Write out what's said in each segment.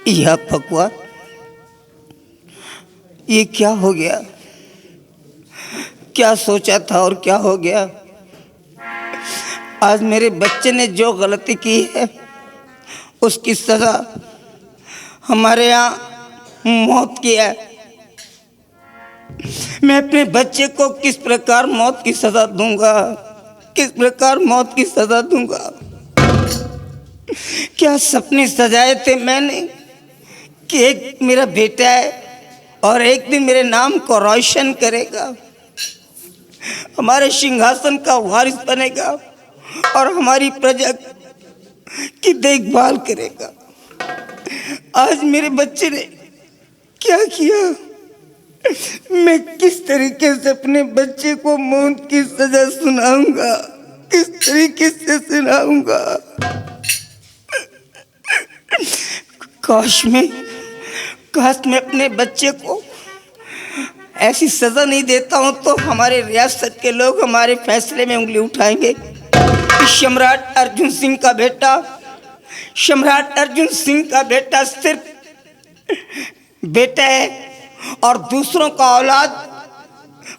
यह भगवान, ये क्या हो गया? क्या सोचा था और क्या हो गया? आज मेरे बच्चे ने जो गलती की है उसकी सजा हमारे यहाँ मौत की है। मैं अपने बच्चे को किस प्रकार मौत की सजा दूंगा? किस प्रकार मौत की सजा दूंगा? क्या सपने सजाए थे मैंने कि एक मेरा बेटा है और एक दिन मेरे नाम को रोशन करेगा, हमारे सिंहासन का वारिस बनेगा और हमारी प्रजा की देखभाल करेगा। आज मेरे बच्चे ने क्या किया? मैं किस तरीके से अपने बच्चे को मौत की सजा सुनाऊंगा? किस तरीके से सुनाऊंगा? काश मैं अपने बच्चे को ऐसी सजा नहीं देता हूं तो हमारे रियासत के लोग हमारे फैसले में उंगली उठाएंगे। सम्राट अर्जुन सिंह का बेटा सिर्फ बेटा है और दूसरों का औलाद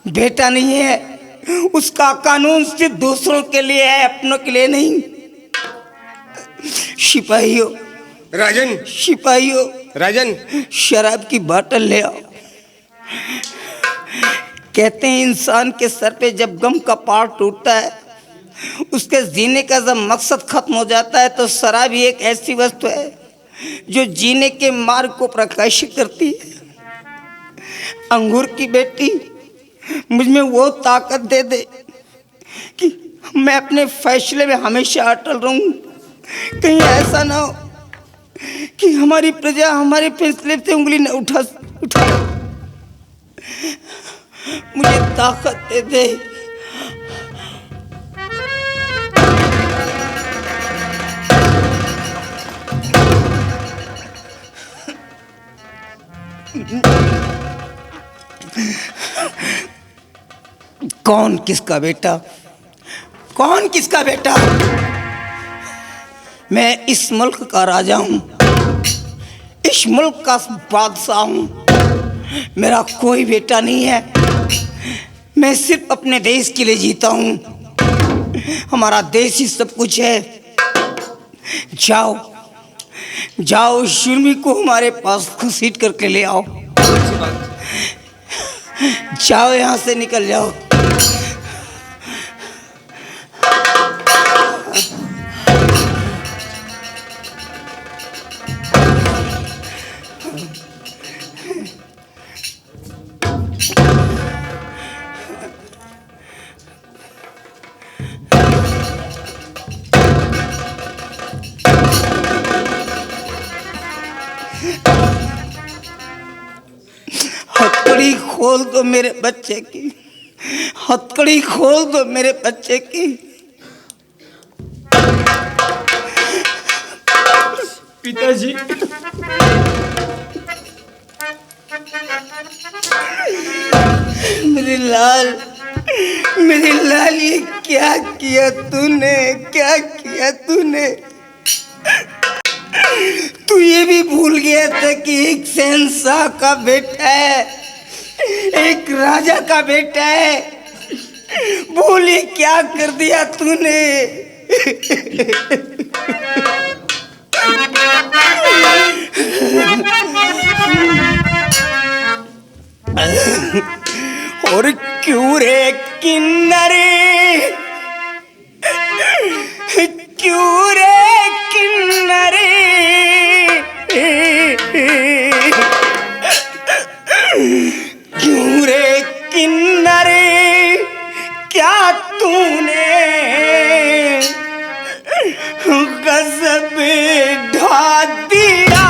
बेटा नहीं है। उसका कानून सिर्फ दूसरों के लिए है, अपनों के लिए नहीं। सिपाहियों, राजन, शराब की बोतल ले आओ। कहते हैं इंसान के सर पे जब गम का पहाड़ टूटता है, उसके जीने का जब मकसद खत्म हो जाता है, तो शराब ही एक ऐसी वस्तु है जो जीने के मार्ग को प्रकाशित करती है। अंगूर की बेटी, मुझ में वो ताकत दे दे कि मैं अपने फैसले में हमेशा अटल रहूं। कहीं ऐसा ना हो कि हमारी प्रजा हमारे फैसले से उंगली न उठा। मुझे ताकत दे दे। कौन किसका बेटा? मैं इस मुल्क का राजा हूं, इस मुल्क का बादशाह हूं। मेरा कोई बेटा नहीं है। मैं सिर्फ अपने देश के लिए जीता हूं। हमारा देश ही सब कुछ है। जाओ शुर्मी को हमारे पास घसीट करके ले आओ। जाओ, यहाँ से निकल जाओ। हथकड़ी खोल दो मेरे बच्चे की, हथकड़ी खोल दो मेरे बच्चे की। पिताजी, मेरे लाल, ये क्या किया तूने? तू ये भी भूल गया था कि एक शहंशाह का बेटा है, एक राजा का बेटा है। भूल क्या कर दिया तूने? और क्यों रे किन्नरे, क्यों रे किन्नरे, क्यों रे किन्नरे, क्या तूने गजब ढा दिया?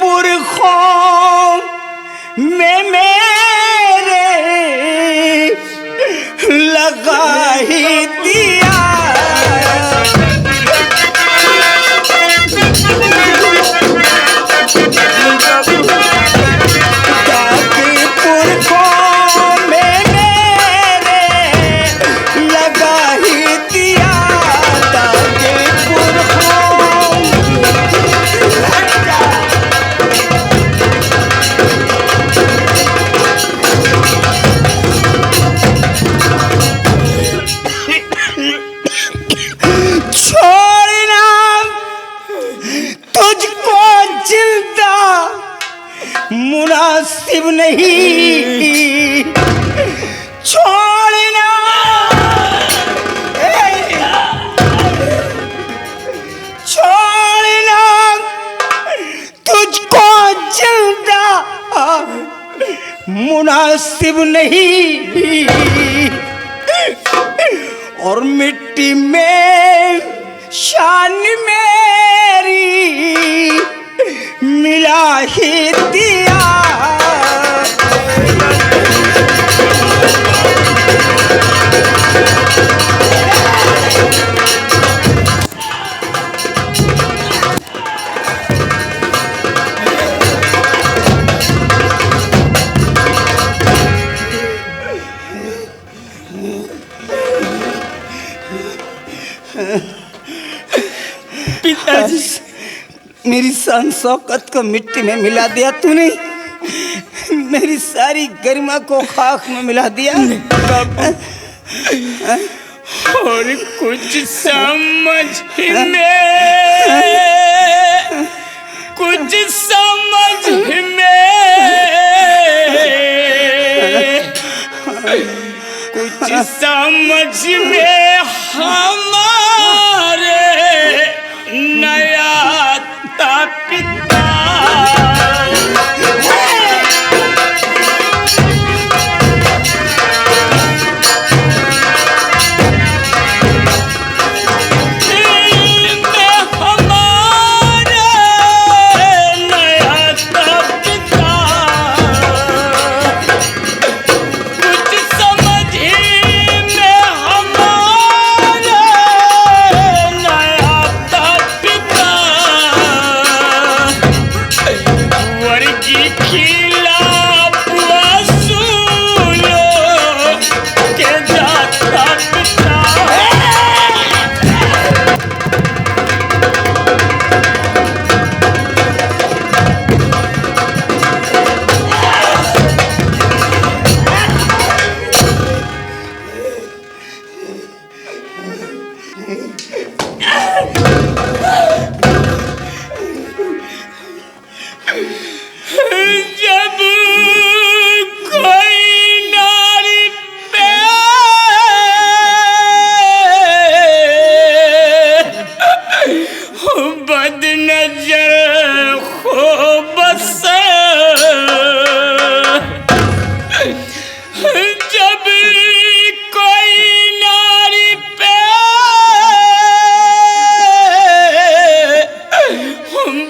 पुरखों में मेरे लगा ही दिया। मुनासिब नहीं छोड़ना, छोड़ना तुझको जिंदा मुनासिब नहीं। और मिट्टी में शान मेरी मिला ही दिया। पिताजी, मेरी शान शौकत को मिट्टी में मिला दिया तूने, मेरी सारी गरिमा को खाक में मिला दिया। और कुछ समझ में, कुछ समझ में, कुछ समझ में हमारे नया पिता। जब कोई नारी पे बद नजर हो बस, जब कोई नारी पे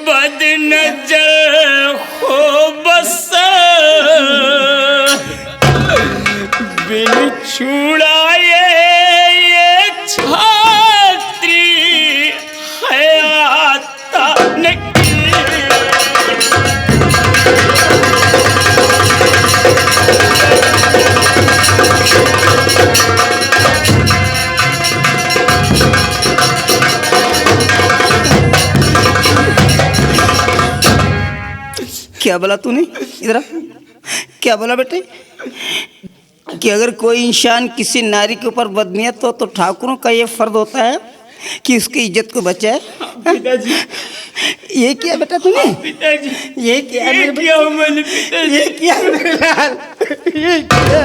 बद नजर हो बस, बिन छुड़ाए ये छात्री हयाता नहीं। क्या बोला तूने? इधर आ। क्या बोला बेटे? कि अगर कोई इंसान किसी नारी के ऊपर बदनीयत हो तो ठाकुरों का ये फर्ज होता है कि उसकी इज्जत को बचाए। पिताजी, ये किया बेटा तूने? पिताजी, ये किया ये मेरे क्या मैंने पिताजी? ये किया मेरे लाल, ये किया।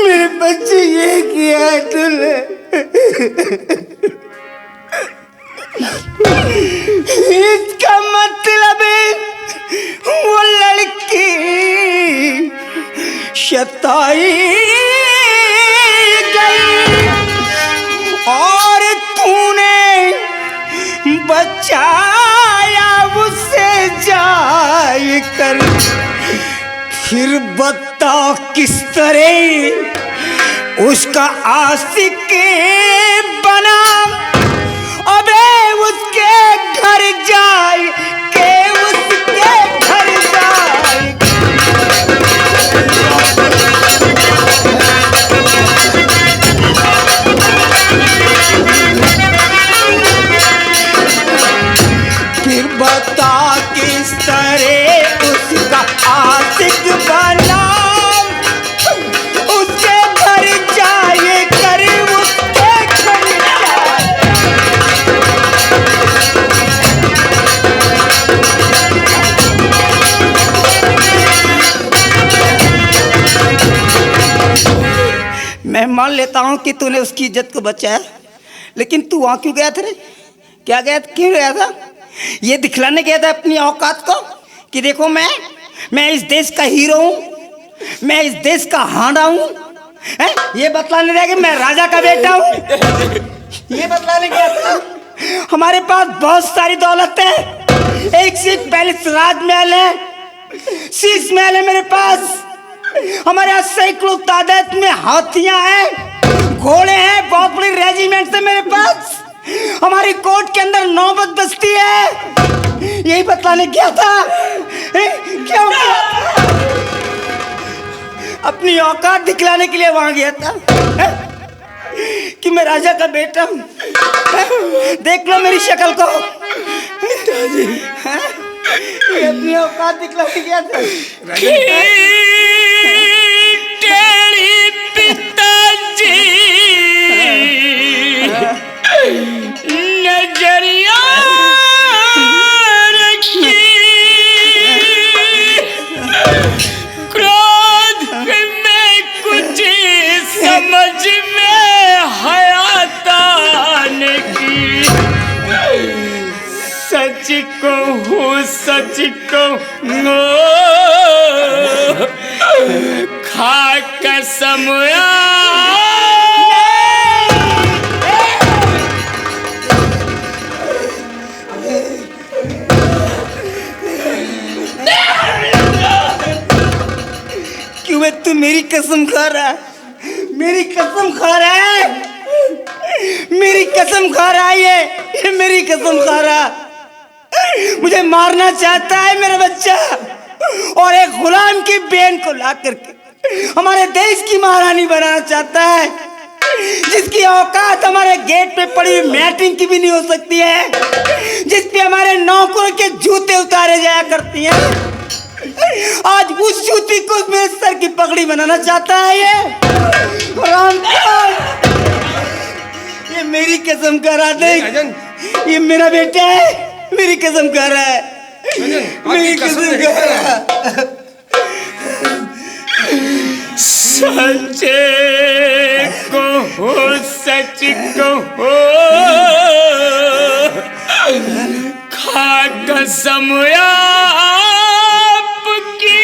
मेरे बच्चे, ये किया तूने। इसका मतलब वो लड़की शताई गई और तूने बचाया उसे जाए कर, फिर बताओ किस तरह उसका आशिक बना। अबे उसके घर जाए के, उसके घर जाए। फिर बता किस तरह उसका आशिक बना। उसके घर जाए कर, उसके घर जाए। मैं मान लेता हूँ कि तूने उसकी इज्जत को बचाया, लेकिन तू वहाँ क्यों गया था रे? क्या गया था, क्यों गया था? ये दिखलाने गया था अपनी औकात को कि देखो मैं इस देश का हीरो हूँ, मैं इस देश का हांडा हूँ। ये बतलाने गया कि मैं राजा का बेटा हूँ। ये बतलाने गया था। हमारे पास बहुत सारी दौलत है, एक से एक पैलेस राजमहल है, शीश महल है मेरे पास। हमारे यहाँ सैकड़ों तादाद में हाथियां हैं, घोड़े हैं, बहुत बड़ी रेजिमेंट है मेरे पास। हमारी कोर्ट के अंदर नौबत बस्ती है। यही बतलाने गया था। क्यों गया था? अपनी औकात दिखलाने के लिए वहां गया था कि मैं राजा का बेटा हूं। देख लो मेरी शक्ल को। ये अपनी औकात दिखलाने गया था। तेरी पिताजी नजरिया रखी, क्रोध में कुछ समझ में हयातान की। सच कहूँ सच कहूँ खा कसम क्यों तू मेरी कसम खा रहा है? मेरी कसम खा रहा है, मेरी कसम खा रहा है। ये मेरी कसम खा रहा, मुझे मारना चाहता है मेरा बच्चा, और एक गुलाम की बहन को ला करके हमारे देश की महारानी बनाना चाहता है, जिसकी औकात हमारे गेट पे पड़ी हुई मैटिंग की भी नहीं हो सकती है, जिस पे हमारे नौकरों के जूते उतारे जाया करती हैं। आज उस जूती को मेरे सर की पगड़ी बनाना चाहता है ये मेरी कसम कर रहा है। ये मेरा बेटा है, मेरी कसम कर रहा है, मेरी कसम कर रहा है। सच कहो सच कहो खा कसम आपकी,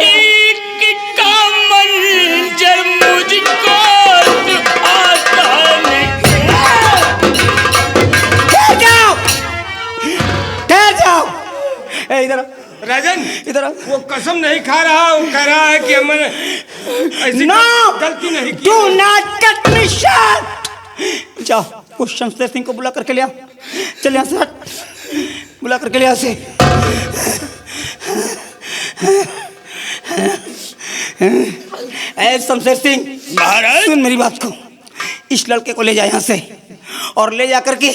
एक का मंजर मुझको आता नहीं। ठहर जाओ। इधर राजन, इधर वो कसम नहीं खा रहा, वो कह रहा है कि हमने ऐसी गलती नहीं की। Do not cut me short. जाओ उस शमशेर सिंह को बुला करके ले आओ। चल यहाँ से हट, बुला करके ले आओ से। शमशेर सिंह महाराज, सुन मेरी बात को। इस लड़के को ले जा यहाँ से, और ले जा करके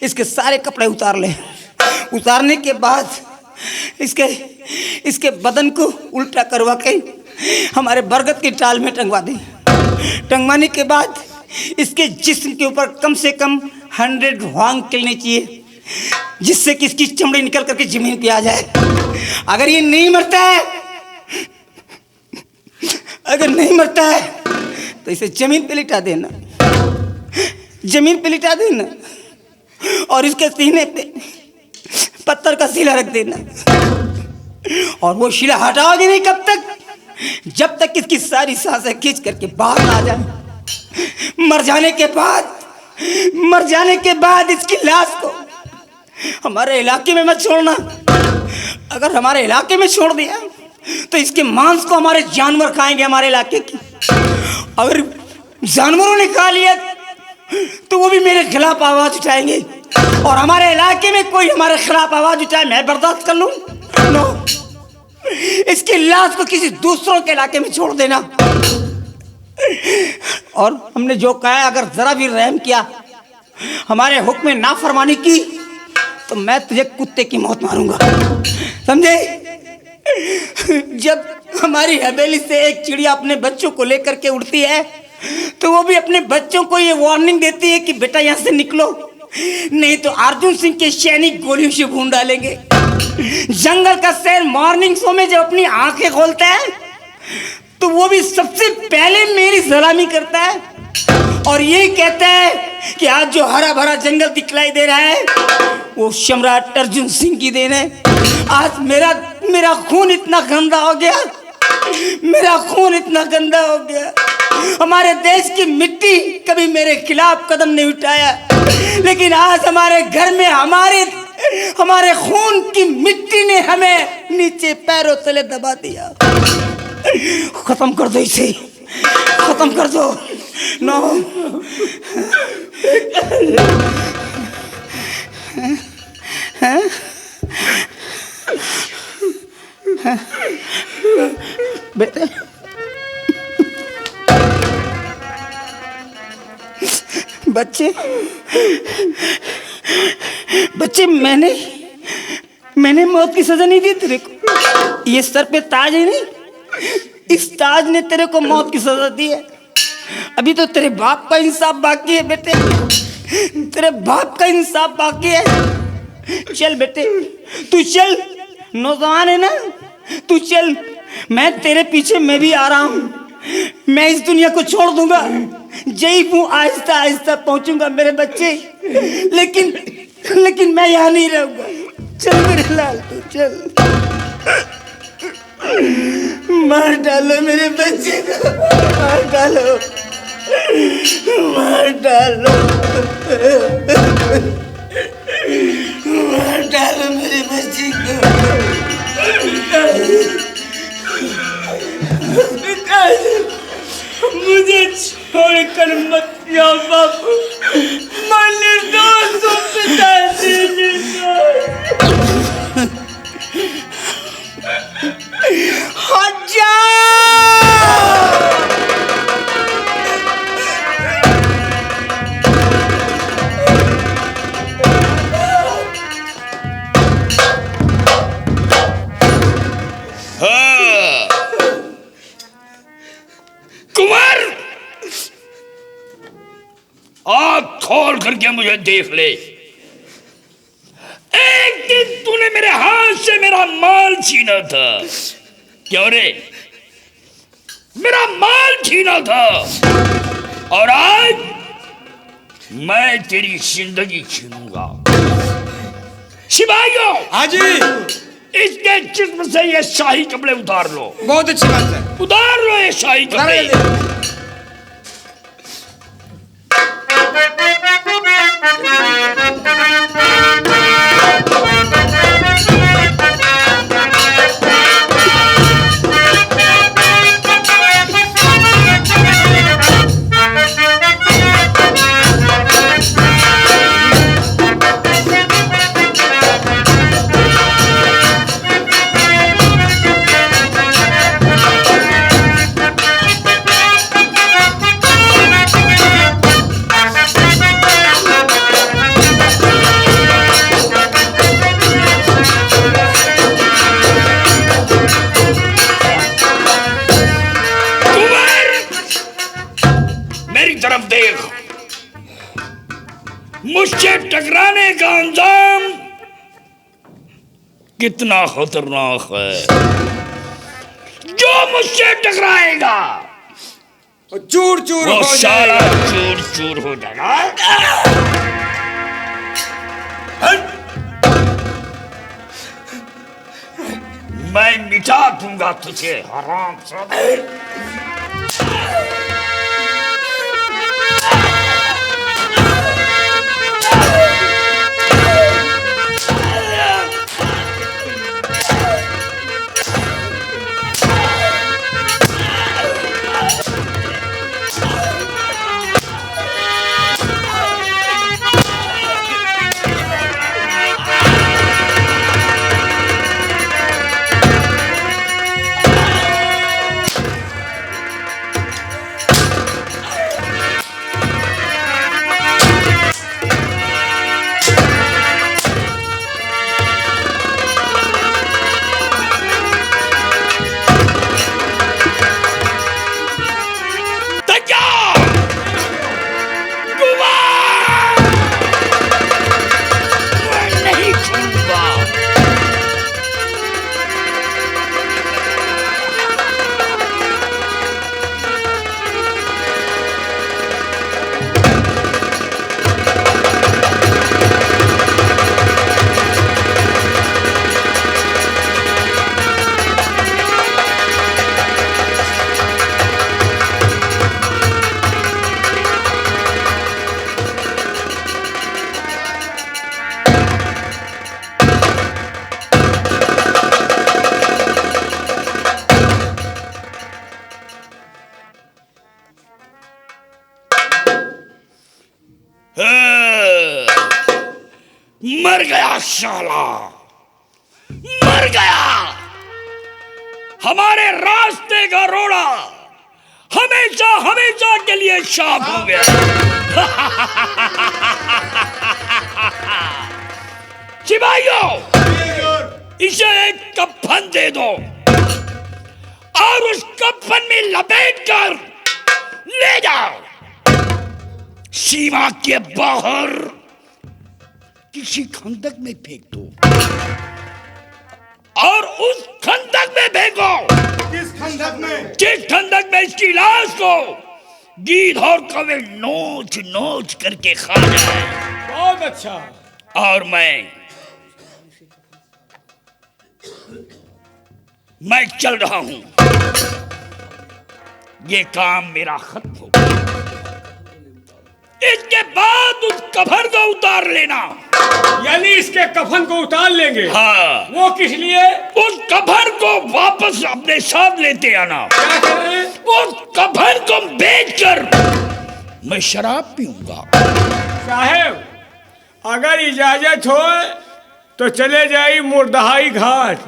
इसके सारे कपड़े उतार ले। उतारने के बाद इसके बदन को उल्टा करवा के हमारे बरगद की टाल में टंगवा दे। टंगवाने के बाद इसके जिस्म के ऊपर कम से कम 100 वांग चलने चाहिए, जिससे कि इसकी चमड़ी निकल करके जमीन पे आ जाए। अगर ये नहीं मरता है, अगर नहीं मरता है तो इसे जमीन पे लिटा देना, जमीन पे लिटा देना, और इसके सीने पे पत्थर का शिला रख देना। और वो शिला हटाओगे नहीं कब तक? जब तक इसकी सारी सांसें खींच करके बाहर आ जाए। मर जाने के बाद मर जाने के बाद इसकी लाश को हमारे इलाके में मत छोड़ना। अगर हमारे इलाके में छोड़ दिया तो इसके मांस को हमारे जानवर खाएंगे हमारे इलाके की। अगर जानवरों ने खा लिया तो वो भी मेरे खिलाफ आवाज उठाएंगे, और हमारे इलाके में कोई हमारे खिलाफ आवाज उठाए मैं बर्दाश्त कर लूं? नो, इसकी लाश को किसी दूसरों के इलाके में छोड़ देना। और हमने जो कहा है, अगर जरा भी रहम किया, हमारे हुक्म में नाफरमानी की, तो मैं तुझे कुत्ते की मौत मारूंगा, समझे? जब हमारी हवेली से एक चिड़िया अपने बच्चों को लेकर के उड़ती है तो वो भी अपने बच्चों को ये वार्निंग देती है कि बेटा यहाँ से निकलो, नहीं तो अर्जुन सिंह के सैनिक गोलियों से भून डालेंगे। जंगल का शेर मॉर्निंग शो में जब अपनी आंखें खोलता है तो वो भी सबसे पहले मेरी सलामी करता है और ये कहता है कि आज जो हरा भरा जंगल दिखलाई दे रहा है वो सम्राट अर्जुन सिंह की देन है। आज मेरा खून इतना गंदा हो गया, मेरा खून इतना गंदा हो गया। हमारे देश की मिट्टी कभी मेरे खिलाफ कदम नहीं उठाया, लेकिन आज हमारे घर में हमारे खून की मिट्टी ने हमें नीचे पैरों तले दबा दिया। खत्म कर दो इसे, खत्म कर दो। नो, बेटे बच्चे मैंने मौत की सजा नहीं दी तेरे को। ये सर पे ताज है नहीं, इस ताज ने तेरे को मौत की सजा दी है। अभी तो तेरे बाप का इंसाफ बाकी है बेटे, तेरे बाप का इंसाफ बाकी है। चल बेटे तू चल, नौजवान है ना, तू चल, मैं तेरे पीछे मैं भी आ रहा हूँ। मैं इस दुनिया को छोड़ दूंगा, जय हूँ, आहिस्ता आहिस्ता पहुंचूंगा मेरे बच्चे, लेकिन मैं यहाँ नहीं रहूंगा। चल मेरे लाल तू चल, मार डालो मेरे बच्चे को, मार डालो, मार डालो, मार डालो मेरे बच्चे को। मुझे छोड़कर मत जाओ बापू, मैं निर्दोष हूँ पिताजी, निर्दोष। हट जा। कुंवर, आँख खोल करके मुझे देख ले। एक दिन तूने मेरे हाथ से मेरा माल छीना था, क्यों रे? मेरा माल छीना था, और आज मैं तेरी जिंदगी छीनूंगा। सिपाहियों, हाजी, इसके जिस्म से ये शाही कपड़े उतार लो। बहुत अच्छी बात है, उतार लो ये शाही कपड़े। मुझसे टकराने का अंजाम कितना खतरनाक है। जो मुझसे टकराएगा चूर चूर वो हो सारा जाएगा। चूर चूर हो जाएगा। मैं मिटा दूंगा तुझे, हराम जादा। मर गया साला, मर गया। हमारे रास्ते का रोड़ा हमेशा हमेशा के लिए साफ हो गया। सिपाहियों, इसे एक कफन दे दो और उस कफन में लपेट कर ले जाओ सीमा के बाहर किसी खंदक में फेंक दो और उस खंदक में फेंको। किस खंडक में? जिस खंदक में इसकी लाश को गीध और कौवे नोच नोच करके खा जाए। बहुत अच्छा। और मैं चल रहा हूं, ये काम मेरा खत्म हो गया। इसके बाद उस कफन को उतार लेना। यानी इसके कफन को उतार लेंगे? हाँ। वो किस लिए? उस कफन को वापस अपने साथ लेते आना। क्या कर रहे हैं? उस कफन को बेचकर मैं शराब पीऊंगा। साहब, अगर इजाजत हो तो चले जाई मुर्दहाई घाट,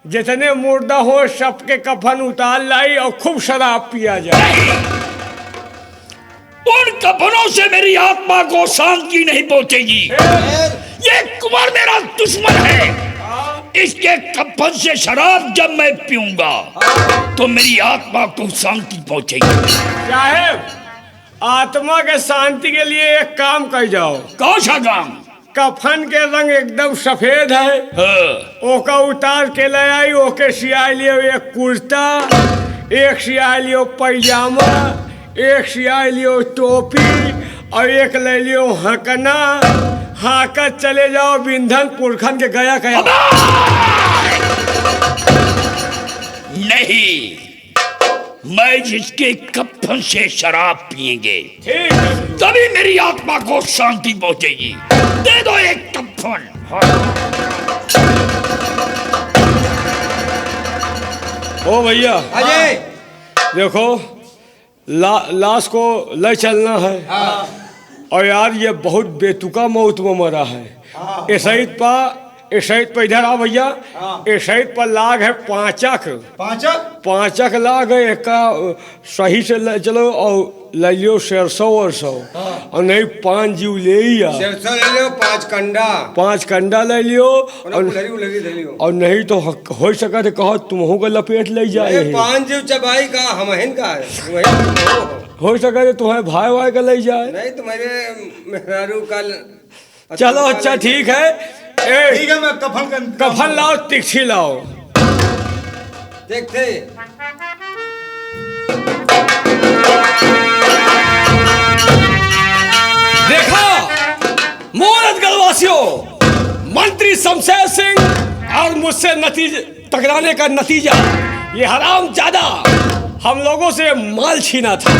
जितने मुर्दा हो सबके कफन उतार लाई और खूब शराब पिया जाए। नहीं, उन कफनों से मेरी आत्मा को शांति नहीं पहुंचेगी। ये कुंवर मेरा दुश्मन है। इसके कफन से शराब जब मैं पीऊंगा तो मेरी आत्मा को शांति पहुंचेगी। साहब, आत्मा के शांति के लिए एक काम कर जाओ। कौन सा काम? कफन के रंग एकदम सफेद है, ओका उतार के ले आई, ओके सिया लियो एक कुर्ता, एक सिया लियो पैजामा, एक सिया लियो टोपी और एक ले लियो हकना। हाकर चले जाओ बिंधन पुरखन के गया गया। नहीं, मैं जिसके कफन से शराब पिएंगे ठीक है, तभी मेरी आत्मा को शांति पहुंचेगी। दे दो एक कफन। ओ भैया अजय, देखो, लाश को ले चलना है। और यार ये बहुत बेतुका मौत में मरा है। इस शहीद पर इधर आ भैया। इस शहीद पर लाग है पाँचक लाग है। एक सही से ले चलो और ले लियो 150 और नहीं 5 जीव ले ही आ। 150 ले लियो, 5 कंडा ले लियो उलरी ले लियो। और नहीं तो हो सका तो कहो तुमहू को लपेट ले जाए। 5 जीव चबाई का हमहिन का है, हो सका तो तुम्हारे भाई का ले जाए। नहीं तुम्हारे मेहरारू कल। चलो अच्छा ठीक है। ठीक है, मैं कफन लाओ, तिरछी लाओ। देखते देखा मोरत गढ़वासियों, मंत्री शमशेर सिंह और मुझसे टकराने का नतीजा, ये हरामजादा हम लोगों से माल छीना था।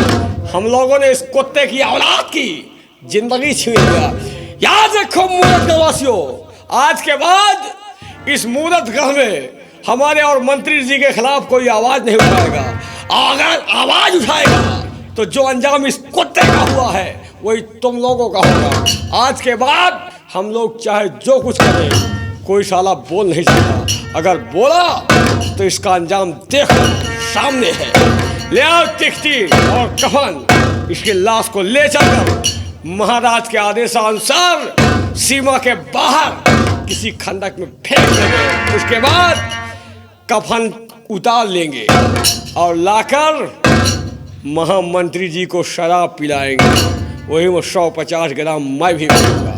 हम लोगों ने इस कुत्ते की औलाद की जिंदगी छीन लिया। याद रखो मोरत गढ़वासियों, आज के बाद इस मूरत गढ़ में हमारे और मंत्री जी के खिलाफ कोई आवाज नहीं उठाएगा। अगर आवाज उठाएगा तो जो अंजाम इस कुत्ते का हुआ है वही तुम लोगों का होगा। आज के बाद हम लोग चाहे जो कुछ करें, कोई साला बोल नहीं सकता। अगर बोला तो इसका अंजाम देखो, सामने है। ले आओ तिख्ती और कफन, इसकी लाश को ले चलकर महाराज के आदेशानुसार सीमा के बाहर किसी खंडक में फेंक देंगे। उसके बाद कफन उतार लेंगे और लाकर महामंत्री जी को शराब पिलाएंगे। वही में 150 ग्राम मैं भी पीऊंगा।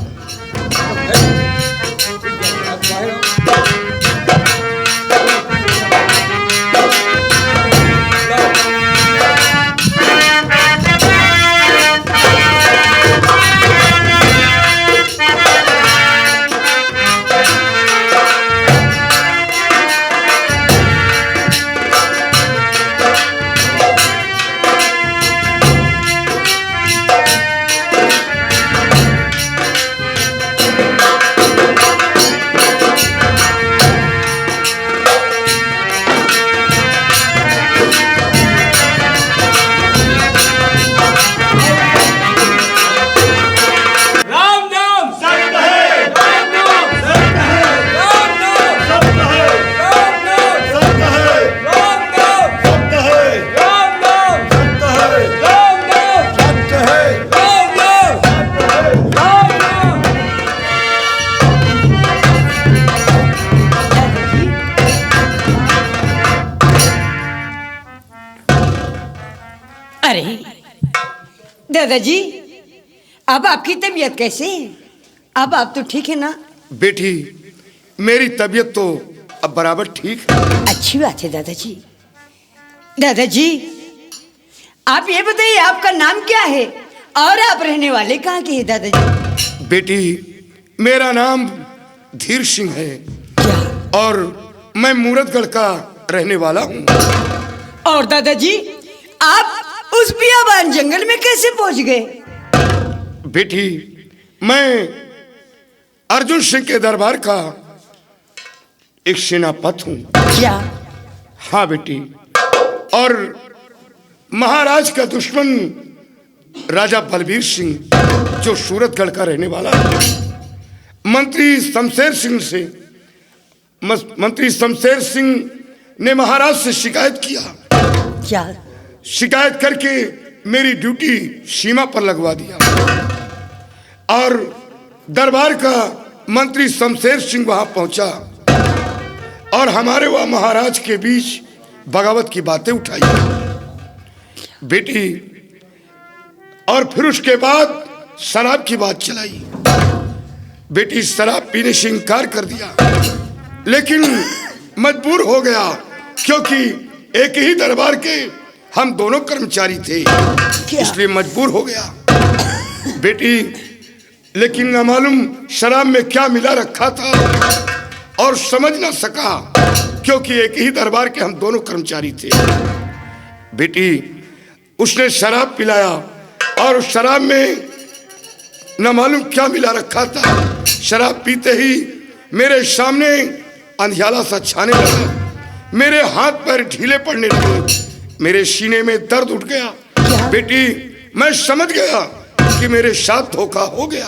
दादाजी, अब आपकी तबीयत कैसे है? अब आप तो ठीक है ना? बेटी, मेरी तबीयत तो अब बराबर ठीक है। अच्छी बात है दादाजी। दादाजी, आप ये बताइए आपका नाम क्या है और आप रहने वाले कहाँ के हैं दादाजी? बेटी, मेरा नाम धीर सिंह है क्या? और मैं मूरतगढ़ का रहने वाला हूँ। और दादाजी, आप उस बियाबान जंगल में कैसे पहुंच गए? बेटी, मैं अर्जुन सिंह के दरबार का एक सेनापति हूँ। क्या? हाँ बेटी, और महाराज का दुश्मन राजा बलबीर सिंह जो सूरतगढ़ का रहने वाला है, मंत्री शमशेर सिंह ने महाराज से शिकायत किया। क्या? शिकायत करके मेरी ड्यूटी सीमा पर लगवा दिया और दरबार का मंत्री शमशेर सिंह वहां पहुंचा और हमारे वह महाराज के बीच बगावत की बातें उठाई बेटी, और फिर उसके बाद शराब की बात चलाई। बेटी, शराब पीने से इनकार कर दिया, लेकिन मजबूर हो गया क्योंकि एक ही दरबार के हम दोनों कर्मचारी थे, इसलिए मजबूर हो गया बेटी। लेकिन न मालूम शराब में क्या मिला रखा था और समझ ना सका क्योंकि एक ही दरबार के हम दोनों कर्मचारी थे। बेटी, उसने शराब पिलाया और उस शराब में न मालूम क्या मिला रखा था। शराब पीते ही मेरे सामने अंधियाला सा छाने लगा, मेरे हाथ पैर ढीले पड़ने लगे, मेरे सीने में दर्द उठ गया। बेटी, मैं समझ गया कि मेरे साथ धोखा हो गया।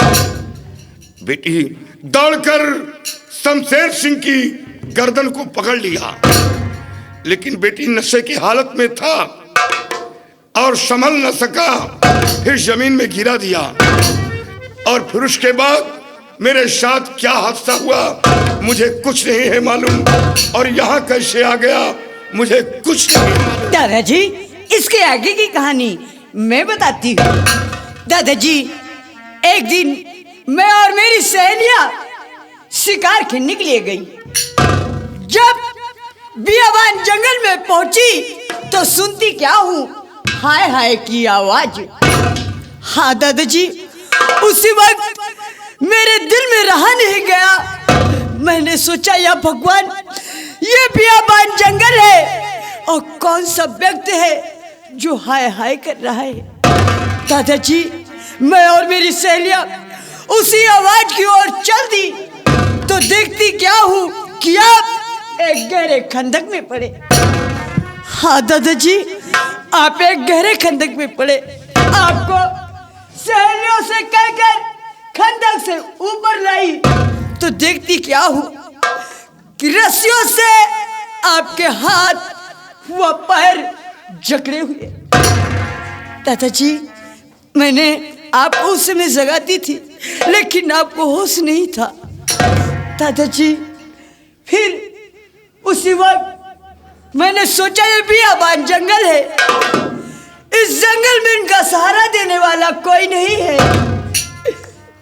बेटी, दौड़कर शमशेर सिंह की गर्दन को पकड़ लिया, लेकिन बेटी नशे की हालत में था और संभल न सका, फिर जमीन में गिरा दिया। और फिर उसके बाद मेरे साथ क्या हादसा हुआ मुझे कुछ नहीं है मालूम, और यहाँ कैसे आ गया मुझे कुछ नहीं मालूम। दादाजी, इसके आगे की कहानी मैं बताती हूँ। दादाजी, एक दिन मैं और मेरी सहेलियां शिकार खेलने के लिए गई। जब बियाबान जंगल में पहुंची तो सुनती क्या हूँ, हाय हाय की आवाज। हाँ दादाजी, उसी वक्त मेरे दिल में रहा नहीं गया। मैंने सोचा या भगवान, ये बियाबान जंगल है और कौन सा व्यक्ति है जो हाय हाय कर रहा है। दादाजी, मैं और मेरी सहेलियां उसी आवाज की ओर चल दी तो देखती क्या हूँ कि आप एक गहरे खंदक में पड़े। हाँ दादाजी, आप एक गहरे खंदक में पड़े। आपको सहेलियों से कहकर खंदक से ऊपर लाई तो देखती क्या हूँ कि रस्सियों से आपके हाथ व पैर जकड़े हुए। दादाजी, मैंने आपको उस समय जगाती थी, लेकिन आपको होश नहीं था। दादाजी, फिर उसी वक्त मैंने सोचा ये बियाबान जंगल है, इस जंगल में इनका सहारा देने वाला कोई नहीं है।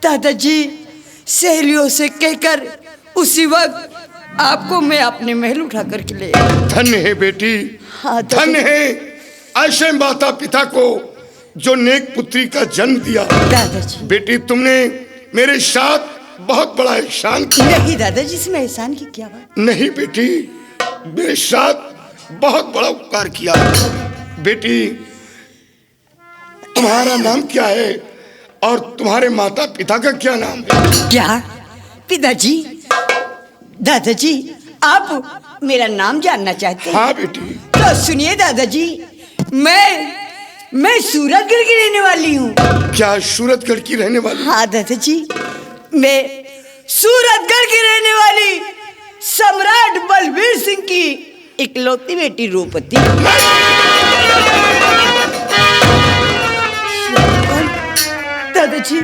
दादाजी, सहेलियों से कहकर उसी वक्त आपको मैं अपने महल उठा करके ले। धन्य है बेटी, हाँ, धन्य है ऐसे माता पिता को जो नेक पुत्री का जन्म दिया। दादाजी, बेटी, तुमने मेरे साथ बहुत बड़ा एहसान किया। नहीं दादाजी, इसमें एहसान की क्या बात। नहीं बेटी, मेरे साथ बहुत बड़ा उपकार किया। बेटी, तुम्हारा नाम क्या है और तुम्हारे माता पिता का क्या नाम है? क्या पिताजी? दादाजी, आप मेरा नाम जानना चाहते हैं? हाँ बेटी। तो सुनिए दादाजी, मैं सूरतगढ़ की रहने वाली हूँ। क्या सूरतगढ़ की रहने वाली? हाँ दादाजी, मैं सूरतगढ़ की रहने वाली सम्राट बलबीर सिंह की इकलौती बेटी रूपती। दादाजी,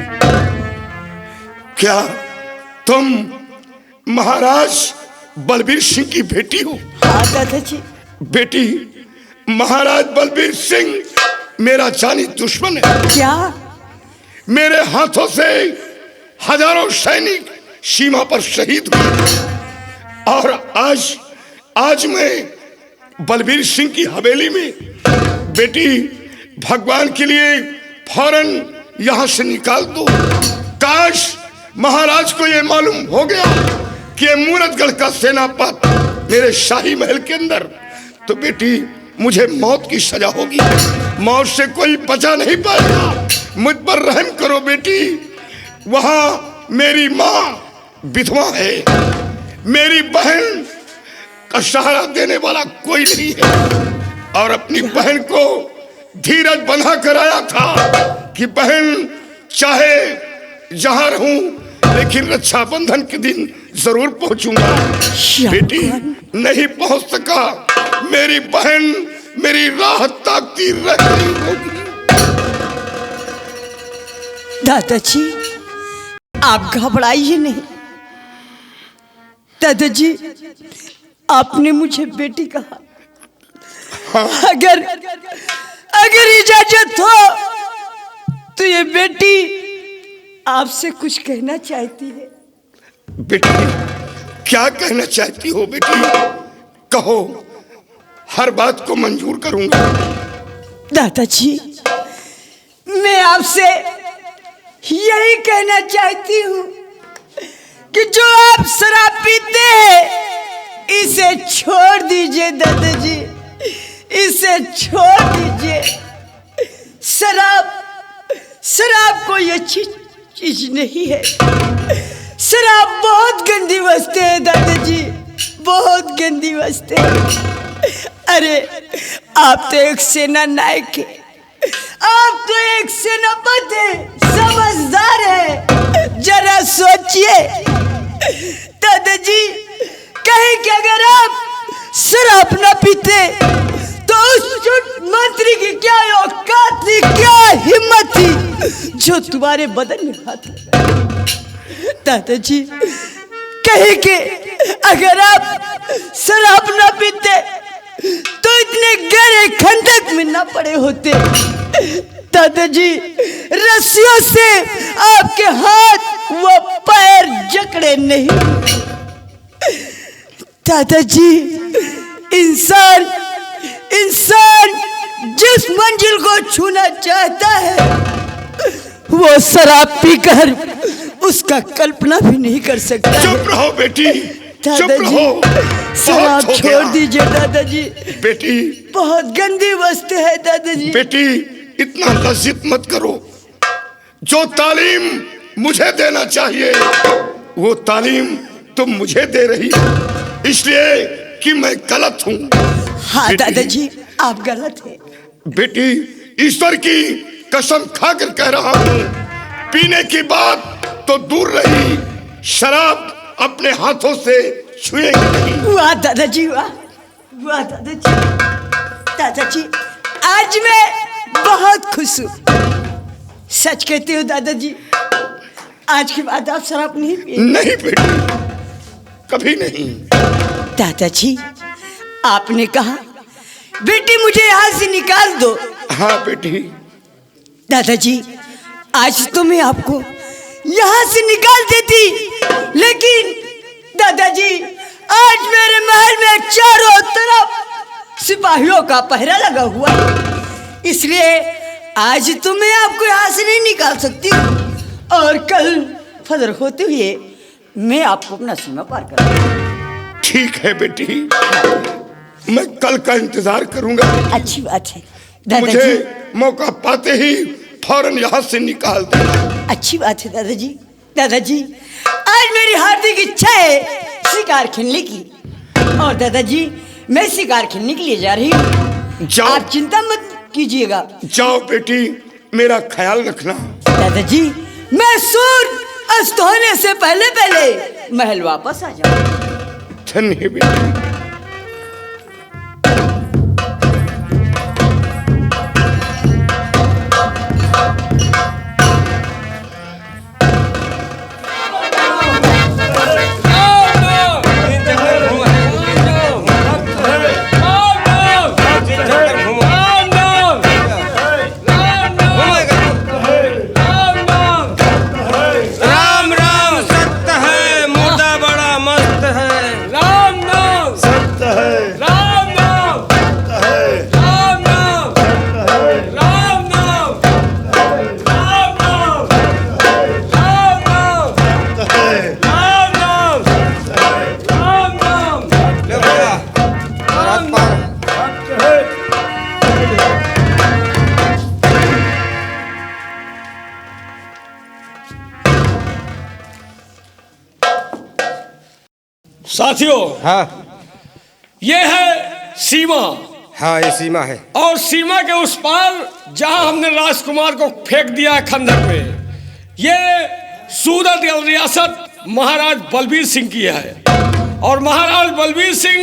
क्या तुम महाराज बलबीर सिंह की बेटी हो? हाँ दादाजी। बेटी, महाराज बलबीर सिंह मेरा जानी दुश्मन है। क्या? मेरे हाथों से हजारों सैनिक सीमा पर शहीद हुए और आज मैं बलबीर सिंह की हवेली में। बेटी भगवान के लिए फौरन यहां से निकाल दो। काश महाराज को यह मालूम हो गया कि मूरतगढ़ का सेनापति मेरे शाही महल के अंदर, तो बेटी मुझे मौत की सजा होगी। मौत से कोई बचा नहीं पाएगा। मुझ पर रहम करो बेटी। वहां मेरी माँ विधवा है, मेरी बहन का सहारा देने वाला कोई नहीं है और अपनी बहन को धीरज बंधा कर आया था कि बहन चाहे जहां रहूं लेकिन रक्षाबंधन के दिन जरूर पहुंचूंगा। बेटी नहीं पहुंच सका। मेरी बहन मेरी राह ताकती रह गई होगी। दादाजी आप घबराइए नहीं। दादाजी आपने मुझे बेटी कहा। अगर इजाजत हो तो ये बेटी आपसे कुछ कहना चाहती है। बेटी क्या कहना चाहती हो बेटी? कहो, हर बात को मंजूर करूंगा। दादाजी मैं आपसे यही कहना चाहती हूँ कि जो आप शराब पीते हैं इसे छोड़ दीजिए। दादाजी इसे छोड़ दीजिए। शराब कोई अच्छी चीज नहीं है। शराब बहुत गंदी वस्तु है दादाजी, बहुत गंदी वस्तु है। अरे आप तो एक सेना नायक है, आप तो एक सेनापति है, समझदार है। जरा सोचिए दादाजी, कहीं कि अगर आप शराब न पीते तो उस मंत्री की क्या औकात थी, क्या हिम्मत थी जो तुम्हारे बदन में हाथ लगा। दादाजी कहीं कि अगर आप शराब न पीते तो इतने गहरे खंडक में न पड़े होते। दादाजी रस्सियों से आपके हाथ व पैर जकड़े नहीं। दादाजी इंसान जिस मंजिल को छूना चाहता है वो शराब पीकर उसका कल्पना भी नहीं कर सकता। चुप रहो बेटी, चुप रहो। शराब छोड़ दीजिए दादाजी। बेटी बहुत गंदी वस्तु है दादाजी। बेटी इतना लज्जित मत करो। जो तालीम मुझे देना चाहिए वो तालीम तुम मुझे दे रही हो, इसलिए कि मैं गलत हूँ। हाँ दादाजी आप गलत हैं। बेटी ईश्वर की कसम खाकर कह रहा हूँ, पीने की बात तो दूर रही, शराब अपने हाथों से छुएंगे नहीं। वाह दादाजी, वाह वाह दादाजी। दादाजी आज मैं बहुत खुश हूँ। सच कहती हूँ दादाजी, आज के बाद आप शराब नहीं पिएंगे। नहीं बेटी, कभी नहीं। दादाजी आपने कहा बेटी मुझे यहाँ से निकाल दो। हाँ बेटी। दादाजी आज तो मैं आपको यहाँ से निकाल देती, लेकिन दादाजी आज मेरे महल में चारों तरफ सिपाहियों का पहरा लगा हुआ है, इसलिए आज तो मैं आपको यहाँ से नहीं निकाल सकती और कल फजर होते हुए मैं आपको अपना सीमा पार करूंगा। ठीक है बेटी, मैं कल का इंतजार करूंगा। अच्छी बात है दादाजी। मुझे मौका पाते ही फौरन यहाँ से निकाल देना। अच्छी बात है दादाजी। दादाजी आज मेरी हार्दिक इच्छा है शिकार खेलने की, और दादाजी मैं शिकार खेलने के लिए जा रही हूँ। जाओ। आप चिंता मत कीजिएगा। जाओ बेटी, मेरा ख्याल रखना। दादाजी मैं सूर्य अस्त होने से पहले पहले महल वापस आ जाऊँ। धन्य बेटी। साथियों, हाँ ये है सीमा, हाँ ये सीमा है। और सीमा के उस पार जहां हमने राजकुमार को फेंक दिया है खंदक में, ये सूरत रियासत महाराज बलबीर सिंह की है। और महाराज बलबीर सिंह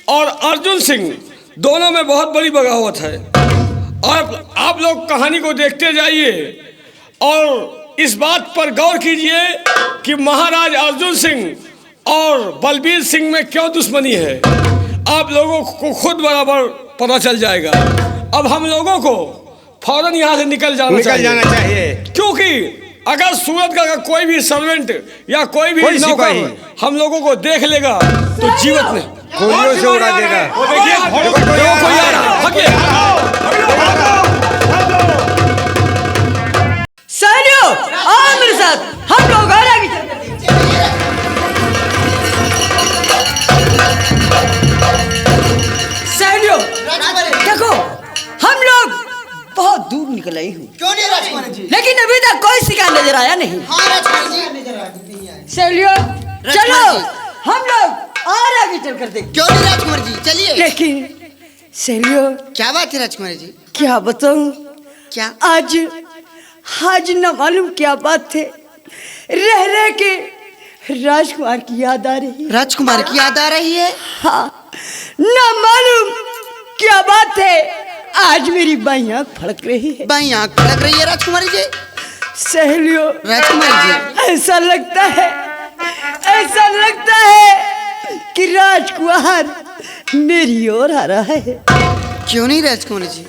और अर्जुन सिंह दोनों में बहुत बड़ी बगावत है। और आप लोग कहानी को देखते जाइए और इस बात पर गौर कीजिए कि महाराज अर्जुन सिंह और बलबीर सिंह में क्यों दुश्मनी है। आप लोगों को खुद बराबर पता चल जाएगा। अब हम लोगों को फौरन यहाँ से निकल जाना चाहिए, क्योंकि अगर सूरत का कोई भी सर्वेंट या कोई भी नौकर हम लोगों को देख लेगा तो जीवित में गोलियों से उड़ा देगा। कोई आ रहा साथियों, आओ मेरे साथ, हम लोग और आगे चलते हैं। साथियों, देखो हम लोग बहुत दूर निकल आए हूँ, क्यों नहीं राजकुमार जी? लेकिन अभी तक कोई शिकार नजर आया नहीं। हाँ राजकुमार जी। साथियों, चलो राजकुमार हम लोग और आगे चल कर देखते। क्यों नहीं राजकुमार जी, चलिए। लेकिन साथियों, क्या बात है राजकुमार जी? क्या बताऊं, क्या? आज न मालूम क्या बात है, रह रह के राजकुमार की याद आ रही है। राजकुमार की याद आ रही है? हाँ, न मालूम क्या बात है, आज मेरी बाईं आंख फड़क रही है। बाईं आंख फड़क रही है राजकुमार जी? सहेलियों, राजकुमार जी, ऐसा लगता है कि राजकुमार मेरी ओर आ रहा है। क्यों नहीं राजकुमार जी?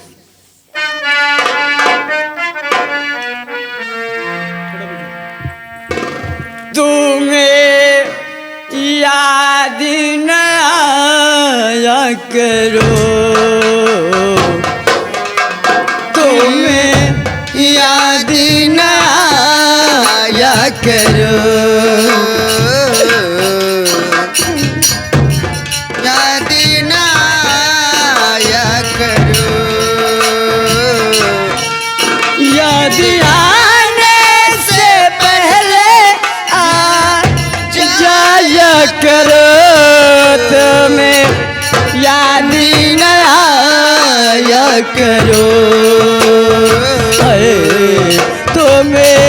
तुम्हें याद न आया करो, तुम्हें याद न आया करो, याद ना आया करो, याद आने से पहले आ जाया करो, तुम्हें याद न आया करो, तुम्हें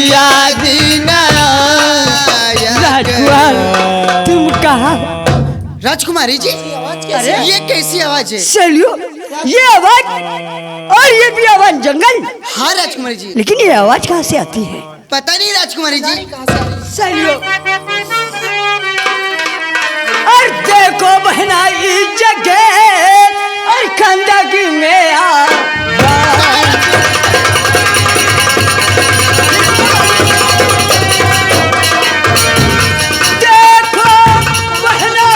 याद न आया। राजकुमार, तुम कहाँ? राजकुमारी जी, ये कैसी आवाज है? चलियो, ये आवाज और ये भी आवाज जंगल। हाँ राजकुमारी जी, लेकिन ये आवाज कहाँ से आती है? पता नहीं राजकुमारी जी। चलियो, और देखो बहना इस जगह और खंडक में आवाज। देखो बहना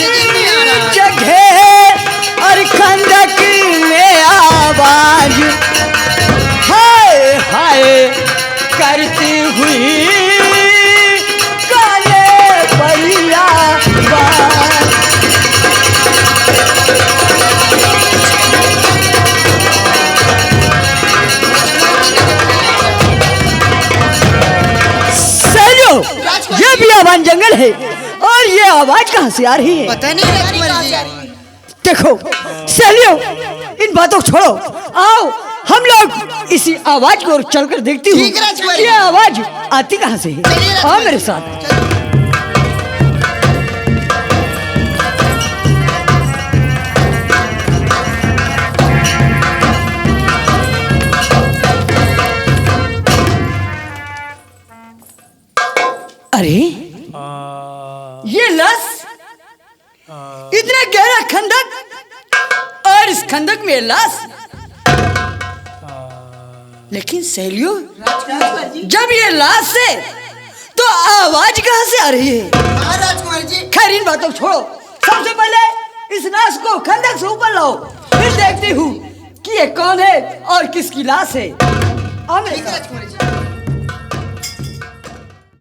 इस जगह और खंडक में आवाज, हाय हाय करती हुई काले परिया बात। सैलो, ये भी आवाज जंगल है और ये आवाज कहाँ से आ रही है? पता नहीं राजकुमारी जी। देखो सैलियो, इन बातों को छोड़ो, आओ हम लोग इसी आवाज को चलकर देखती हूँ। ठीक है राजकुमारी। ये आवाज आती कहाँ से है? चलिए आओ राजकुमारी। मेरे साथ। अरे ये लाश, इतना गहरा खंडक और इस खंडक में लाश। लेकिन सहेलियों, जब ये लाश है तो आवाज कहाँ से आ रही है? हाँ राजकुमारी जी। खैर इन बातों को छोड़ो, सबसे पहले इस लाश को खंडक से ऊपर लाओ, फिर देखती हूँ कि ये कौन है और किसकी लाश है। आओ मेरे ठीक है साथ। राजकुमारी जी।